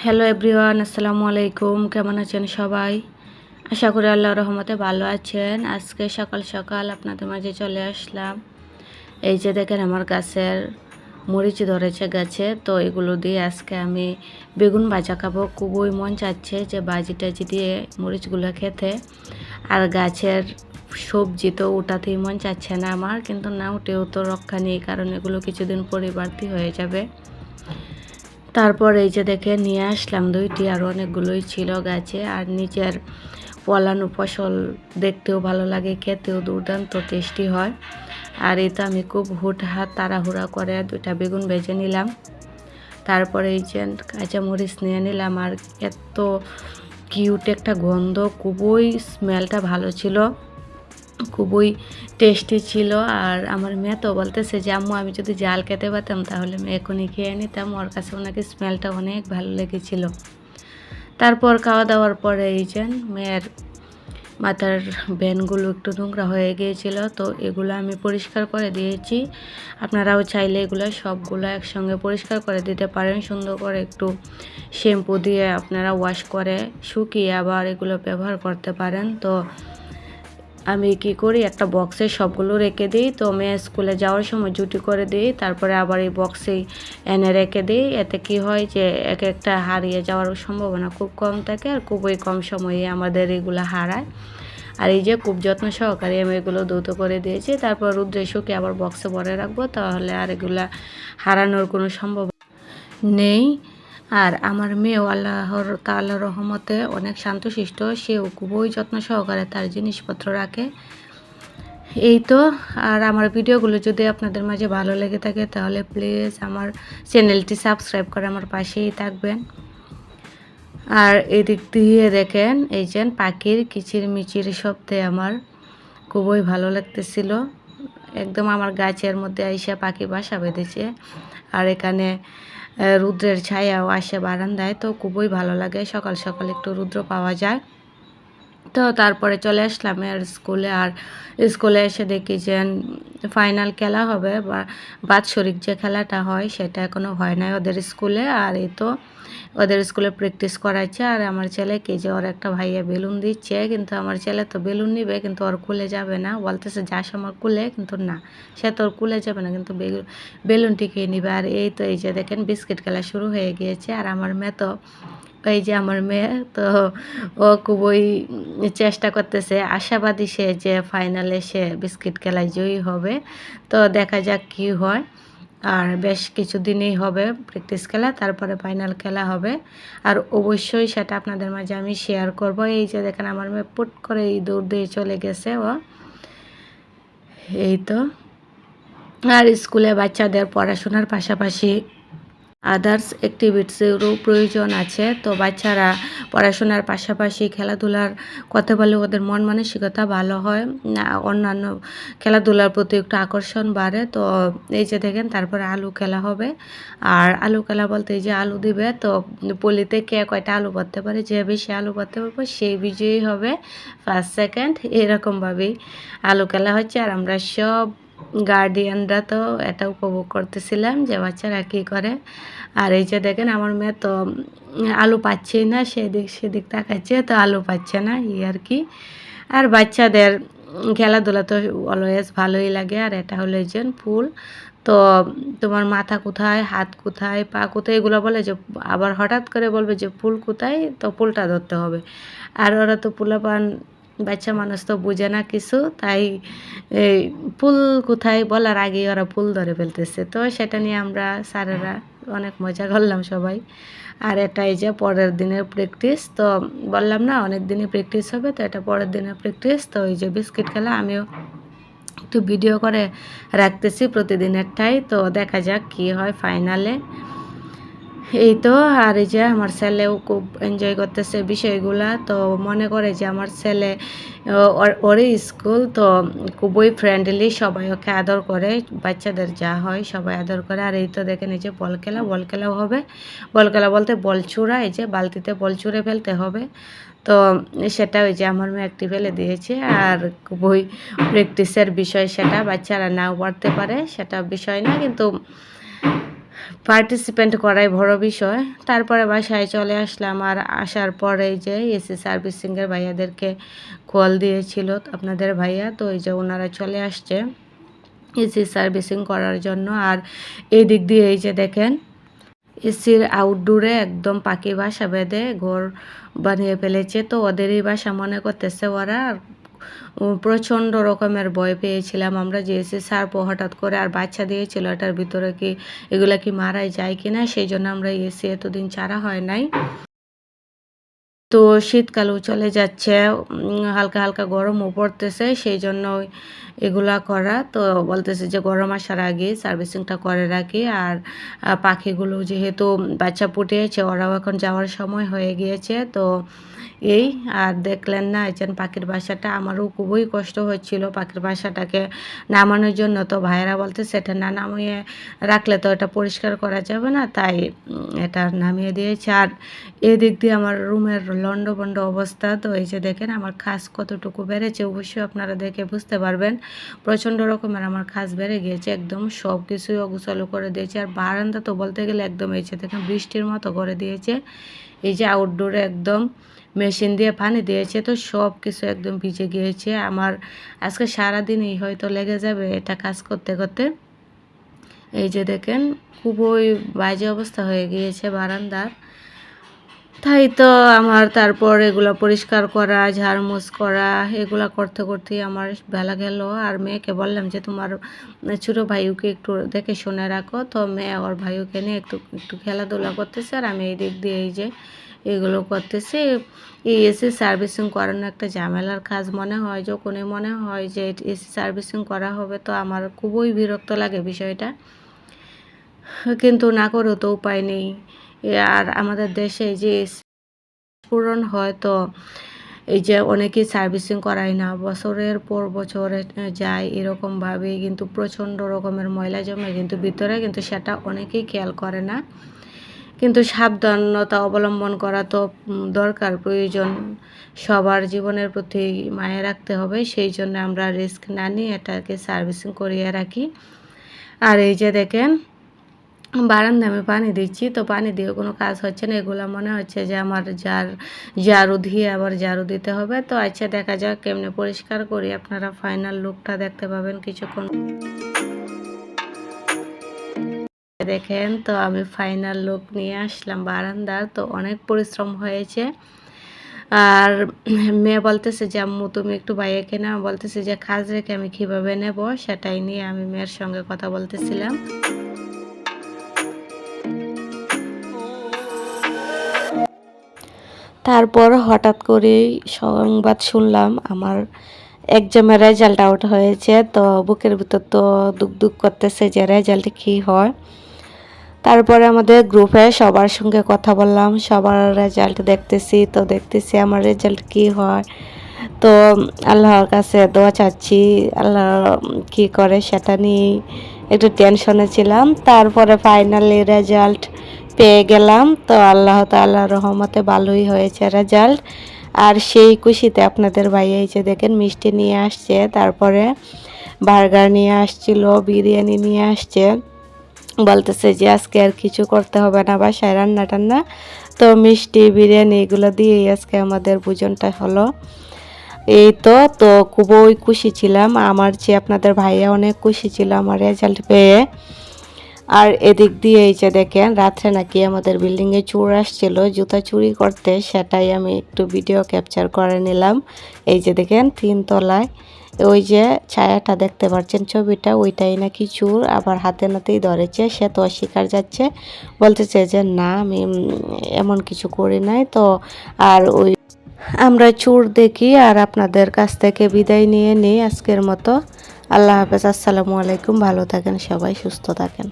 Hello everyone, আসসালামু আলাইকুম। কেমন আছেন সবাই? আশা করি আল্লাহর রহমতে ভালো আছেন। আজকে সকাল সকাল আপনাদের মাঝে চলে আসলাম। এই যে দেখেন আমার গাছের মরিচ ধরেছে গাছে, তো এগুলো দিয়ে আজকে আমি বেগুন ভাজা খাবো। খুবই মন চাচ্ছে যে ভাজি টাজি দিয়ে মরিচগুলো খেতে। আর গাছের সবজি তো ওটাতেই মন চাচ্ছে না আমার, কিন্তু না উঠেও তো রক্ষা নেই, কারণ এগুলো কিছুদিন পরে বাড়তি হয়ে যাবে। তারপর এই যে দেখে নিয়ে আসলাম দুইটি, আর অনেকগুলোই ছিল গাছে। আর নিজের ফলানো ফসল দেখতেও ভালো লাগে, খেতেও দুর্দান্ত টেস্টি হয়। আর এই তো আমি খুব হুটহাট তাড়াহুড়া করে দুইটা বেগুন ভেজে নিলাম। তারপরে এই যে কাঁচামরিচ নিয়ে নিলাম। আর এত কিউট একটা গন্ধ, খুবই স্মেলটা ভালো ছিল, খুবই টেস্টি ছিল। আর আমার মেয়ে তো বলতেছে যে আম্মু আমি যদি জাল খেতে পারতাম তাহলে আমি এখনই খেয়ে নিতাম। ওর কাছে ওনাকে স্মেলটা অনেক ভালো লেগেছিল। তারপর খাওয়া দাওয়ার পরে এই যে মেয়ের মাথার ব্যানগুলো একটু নোংরা হয়ে গিয়েছিল, তো এগুলো আমি পরিষ্কার করে দিয়েছি। আপনারাও চাইলে এগুলো সবগুলো একসঙ্গে পরিষ্কার করে দিতে পারেন। সুন্দর করে একটু শ্যাম্পু দিয়ে আপনারা ওয়াশ করে শুকিয়ে আবার এগুলো ব্যবহার করতে পারেন। তো আমি কি করি, একটা বক্সে সবগুলো রেখে দিই। তো মেয়ে স্কুলে যাওয়ার সময় জুটি করে দিই, তারপরে আবার এই বক্সেই এনে রেখে দিই। এতে কি হয় যে এক একটা হারিয়ে যাওয়ার সম্ভাবনা খুব কম থাকে, আর খুবই কম সময়ে আমাদের এগুলো হারায়। আর এই যে খুব যত্ন সহকারে আমি এগুলো দ্রুত করে দিয়েছি। তারপর রুদ্রে শুকিয়ে আবার বক্সে ভরে রাখবো, তাহলে আর এগুলা হারানোর কোনো সম্ভাবনা নেই। আর আমার মেয়েও আল্লাহর তাআলার রহমতে অনেক শান্তশিষ্ট, সেও খুবই যত্ন সহকারে তার জিনিসপত্র রাখে। এই তো। আর আমার ভিডিওগুলো যদি আপনাদের মাঝে ভালো লেগে থাকে তাহলে প্লিজ আমার চ্যানেলটি সাবস্ক্রাইব করে আমার পাশেই থাকবেন। আর এদিক দিয়ে দেখেন এই যে পাখির কিচিরমিচির শব্দে আমার খুবই ভালো লাগতেছিল। একদম আমার গাছের মধ্যে আইসা পাখি বাসা বেঁধেছে। আর এখানে রুদ্রের ছায়াও আসে বারান্দায়, তো খুবই ভালো লাগে। সকাল সকাল একটু রুদ্র পাওয়া যায়। তো তারপরে চলে আসলাম এর স্কুলে। আর স্কুলে এসে দেখি যে ফাইনাল খেলা হবে, বা বাৎসরিক যে খেলাটা হয় সেটা এখনও হয় নাই ওদের স্কুলে। আর এই তো ওদের স্কুলে প্র্যাকটিস করাচ্ছে। আর আমার ছেলেকে যে ওর একটা ভাইয়া বেলুন দিচ্ছে, কিন্তু আমার ছেলে তো বেলুন নিবে কিন্তু ওর কুলে যাবে না, বলতেছে যাস আমার কুলে, কিন্তু না, সে তো ওর কুলে যাবে না, কিন্তু বেলুনটি খেয়ে নিবে। আর এই তো এই যে দেখেন বিস্কিট খেলা শুরু হয়ে গিয়েছে। আর আমার মেয়ে তো এই যে আমার মেয়ে তো ও খুবই চেষ্টা করতেছে, আশাবাদী সে যে ফাইনালে সে বিস্কিট খেলায় জয়ী হবে। তো দেখা যাক কি হয়। আর বেশ কিছুদিনই হবে প্র্যাকটিস খেলা, তারপরে ফাইনাল খেলা হবে। আর অবশ্যই সেটা আপনাদের মাঝে আমি শেয়ার করব। এই যে দেখেন আমার মেয়ে পুট করে এই দৌড় দিয়ে চলে গেছে ও। এই তো। আর স্কুলে বাচ্চাদের পড়াশোনার পাশাপাশি আদার্স অ্যাক্টিভিটিসেরও প্রয়োজন আছে। তো বাচ্চারা পড়াশোনার পাশাপাশি খেলাধুলার কথা বলে ওদের মন মানসিকতা ভালো হয়, অন্যান্য খেলাধুলার প্রতি একটু আকর্ষণ বাড়ে। তো এই যে দেখেন তারপরে আলু খেলা হবে। আর আলু খেলা বলতে এই যে আলু দিবে, তো পলিতে কে কয়টা আলু ভরতে পারে, যে বেশি আলু ভরতে পারবে সেই বিজয়ী হবে, ফার্স্ট সেকেন্ড এরকমভাবেই আলু খেলা হচ্ছে। আর আমরা সব গার্ডিয়ানরা তো এটা উপভোগ করতেছিলাম যে বাচ্চারা কী করে। আর এই যে দেখেন আমার মেয়ে তো আলু পাচ্ছেই না, সেদিক সেদিক তাকাচ্ছে, তো আলু পাচ্ছে না আর কি। আর বাচ্চাদের খেলাধুলা তো অলওয়েজ ভালোই লাগে। আর এটা হলো এই যে ফুল, তো তোমার মাথা কোথায়, হাত কোথায়, পা কোথায় এগুলো বলে, যে আবার হঠাৎ করে বলবে যে ফুল কোথায়, তো ফুলটা ধরতে হবে। আর ওরা তো পোলাপান বাচ্চা মানুষ তো বুঝে না কিছু, তাই এই ফুল কোথায় বলার আগেই ওরা ফুল ধরে ফেলতেছে। তো সেটা নিয়ে আমরা স্যারেরা অনেক মজা করলাম সবাই। আর এটা এই যে পরের দিনের প্র্যাকটিস, তো বললাম না অনেক দিনই প্র্যাকটিস হবে, তো এটা পরের দিনের প্র্যাকটিস। তো এই যে বিস্কিট খেলা আমিও একটু ভিডিও করে রাখতেছি প্রতিদিনেরটাই, তো দেখা যাক কী হয় ফাইনালে। এই তো। আর এই যে আমার ছেলেও খুব এনজয় করতেছে বিষয়গুলা, তো মনে করে যে আমার ছেলে ওরই স্কুল, তো খুবই ফ্রেন্ডলি, সবাই ওকে আদর করে, বাচ্চাদের যা হয় সবাই আদর করে। আর এই তো দেখেন এই যে বল খেলাও হবে। বল খেলা বলতে বল ছুঁড়া, এই যে বালতিতে বল ছুঁড়ে ফেলতে হবে। তো সেটা ওই যে আমার মেয়ে একটি ফেলে দিয়েছে। আর খুবই প্র্যাকটিসের বিষয়, সেটা বাচ্চারা নাও পারতে পারে, সেটা বিষয় না, কিন্তু পার্টিসিপেন্ট করাই বড় বিষয়। তারপরে বাসায় চলে আসলাম। আর আসার পরেই যে এসি সার্ভিসিংয়ের ভাইয়াদেরকে কল দিয়েছিল আপনাদের ভাইয়া, তো এই যে ওনারা চলে আসছে এসি সার্ভিসিং করার জন্য। আর এই দিক দিয়ে এই যে দেখেন এসির আউটডোরে একদম পাখি বাসা বেঁধে ঘর বানিয়ে ফেলেছে। তো ওদেরই বাসা মনে করতেছে ওরা। আর প্রচণ্ড রকমের ভয় পেয়েছিলাম আমরা যে এসি সার্প হঠাৎ করে আর বাচ্চা দিয়েছিল, এটার ভিতরে কি এগুলা কি মারাই যায় কিনা, সেই জন্য আমরা এসি এতদিন ছাড়া হয় নাই। তো শীতকালও চলে যাচ্ছে, হালকা হালকা গরমও পড়তেছে, সেই জন্য এগুলা করা। তো বলতেছে যে গরম আসার আগে সার্ভিসিংটা করে রাখি। আর পাখিগুলো যেহেতু বাচ্চা ফুটিয়েছে, ওরাও এখন যাওয়ার সময় হয়ে গিয়েছে। তো এই আর দেখলেন না একজন পাখির বাসাটা, আমারও খুবই কষ্ট হচ্ছিল পাখির বাসাটাকে নামানোর জন্য। তো ভাইয়েরা বলতে সেটা না নামিয়ে রাখলে তো এটা পরিষ্কার করা যাবে না, তাই এটা নামিয়ে দিয়েছে। আর এদিক দিয়ে আমার রুমের লন্ডভন্ড অবস্থা। তো এই যে দেখেন আমার খাস কতটুকু বেড়েছে, অবশ্যই আপনারা দেখে বুঝতে পারবেন। প্রচণ্ড রকমের আমার খাস বেড়ে গিয়েছে, একদম সব কিছুই অগুছালো করে দিয়েছে। আর বারান্দা তো বলতে গেলে একদম এই যে দেখেন বৃষ্টির মতো করে দিয়েছে। এই যে আউটডোরে একদম মেশিন দিয়ে পানি দিয়েছে, তো সব কিছু একদম ভিজে গিয়েছে। আমার আজকে সারাদিনই হয়তো লেগে যাবে এটা কাজ করতে করতে। এই যে দেখেন খুবই বাজে অবস্থা হয়ে গিয়েছে বারান্দার। তাই তো আমার তারপর এগুলো পরিষ্কার করা, ঝাড়মুছ করা, এগুলো করতে করতেই আমার বেলা গেল। আর মেয়েকে বললাম যে তোমার ছোটো ভাইকে একটু দেখে শুনে রাখো। তো মেয়ে ওর ভাইকে নিয়ে একটু একটু খেলাধুলা করতেছে, আর আমি এই দিক দিয়ে এই যে এগুলো করতেছি। এই এসি সার্ভিসিং করানো একটা ঝামেলার কাজ মনে হয়, যখনই মনে হয় যে এসি সার্ভিসিং করা হবে তো আমার খুবই বিরক্ত লাগে বিষয়টা, কিন্তু না করেও তো উপায় নেই। আর আমাদের দেশে যে পূরণ হয়, তো এই যে অনেকেই সার্ভিসিং করায় না, বছরের পর বছর যায় এরকমভাবেই, কিন্তু প্রচণ্ড রকমের ময়লা জমে কিন্তু ভিতরে, কিন্তু সেটা অনেকেই খেয়াল করে না। কিন্তু সাবধানতা অবলম্বন করা তো দরকার, প্রয়োজন, সবার জীবনের প্রতি মায়া রাখতে হবে। সেই জন্য আমরা রিস্ক না নিয়ে এটাকে সার্ভিসিং করিয়ে রাখি। আর এই যে দেখেন বারান্দায় আমি পানি দিচ্ছি, তো পানি দিয়ে কোনো কাজ হচ্ছে না, এগুলো মনে হচ্ছে যে আমার ঝাড়ু দিয়ে আবার ঝাড়ু দিতে হবে। তো আচ্ছা দেখা যাক কেমনে পরিষ্কার করি, আপনারা ফাইনাল লুকটা দেখতে পাবেন কিছুক্ষণ। দেখেন তো আমি ফাইনাল লুক নিয়ে আসলাম বারান্দার। তো অনেক পরিশ্রম হয়েছে। আর মেয়ে বলতেছে যে আম্মু তুমি একটু ভাইয়াকে নাও, বলতেছে যে কাজ রেখে আমি কীভাবে নেব, সেটাই নিয়ে আমি মেয়ের সঙ্গে কথা বলতেছিলাম। তারপর হঠাৎ করেই সংবাদ শুনলাম আমার এক্সামের রেজাল্ট আউট হয়েছে। তো বুকের ভিতর তো দুক দুক করতেছে যে রেজাল্টে কী হয়। তারপরে আমাদের গ্রুপে সবার সঙ্গে কথা বললাম, সবার রেজাল্ট দেখতেছি। তো দেখতেছি আমার রেজাল্ট কী হয়। তো আল্লাহর কাছে দোয়া চাচ্ছি, আল্লাহ কী করে সেটা নিয়েই একটু টেনশনে ছিলাম। তারপরে ফাইনালি রেজাল্ট পেয়ে গেলাম। তো আল্লাহ তাআলার রহমতে ভালোই হয়েছে রেজাল্ট। আর সেই খুশিতে আপনাদের ভাই এই যে দেখেন মিষ্টি নিয়ে আসছে, তারপরে বার্গার নিয়ে আসছিল, বিরিয়ানি নিয়ে আসছে। বলতেছে যে আজকে আর কিছু করতে হবে না বাসায় রান্না টান্না, তো মিষ্টি বিরিয়ানি এগুলো দিয়েই আজকে আমাদের ভোজনটা হলো। এই তো তো খুবই খুশি ছিলাম, আমার চেয়ে আপনাদের ভাইয়া অনেক খুশি ছিল আমার রেজাল্ট পেয়ে। আর এদিক দিয়ে এই যে দেখেন রাত্রে নাকি আমাদের বিল্ডিংয়ে চোর আসছিল জুতা চুরি করতে, সেটাই আমি একটু ভিডিও ক্যাপচার করে নিলাম। এই যে দেখেন 3 তলায় ওই যে ছায়াটা দেখতে পাচ্ছেন ছবিটা, ওইটাই নাকি চোর, আবার হাতে নাতেই ধরেছে। সে তো অস্বীকার যাচ্ছে, বলতেছে যে না আমি এমন কিছু করি নাই। তো আর ওই আমরা চোর দেখি। আর আপনাদের কাছ থেকে বিদায় নিয়ে নিই আজকের মতো। আল্লাহ হাফেজ, আসসালামু আলাইকুম, ভালো থাকেন সবাই, সুস্থ থাকেন।